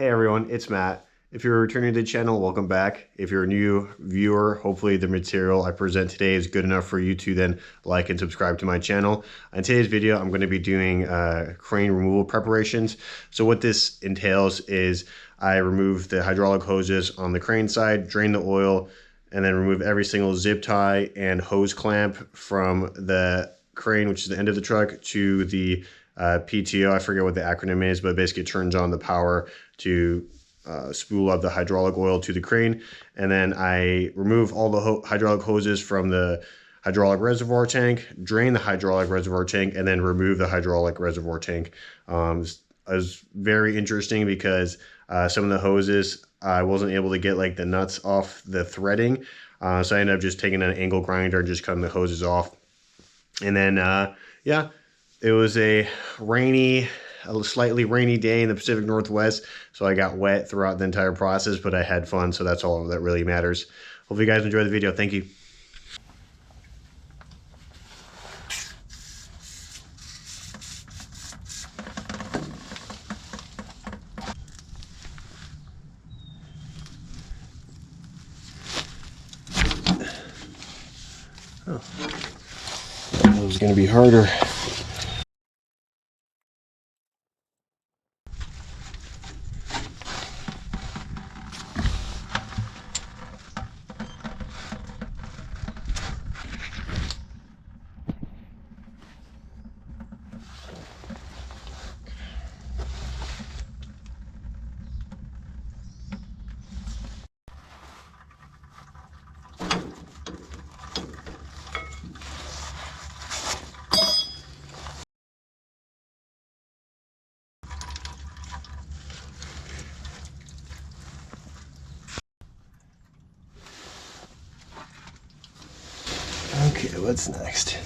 Hey everyone, it's Matt. If you're returning to the channel, welcome back. If you're a new viewer, hopefully the material I present today is good enough for you to then like and subscribe to my channel. In today's video, I'm going to be doing crane removal preparations. So what this entails is I remove the hydraulic hoses on the crane side, drain the oil, and then remove every single zip tie and hose clamp from the crane, which is the end of the truck, to the PTO. I forget what the acronym is, but basically it turns on the power to spool up the hydraulic oil to the crane. And then I remove all the hydraulic hoses from the hydraulic reservoir tank, drain the hydraulic reservoir tank, and then remove the hydraulic reservoir tank. It was very interesting because some of the hoses I wasn't able to get like the nuts off the threading, so I ended up just taking an angle grinder and just cutting the hoses off. And then yeah, it was a slightly rainy day in the Pacific Northwest, so I got wet throughout the entire process, but I had fun, so that's all that really matters. Hope you guys enjoyed the video. Thank you. Oh, that was going to be harder. Okay, what's next?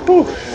Whew.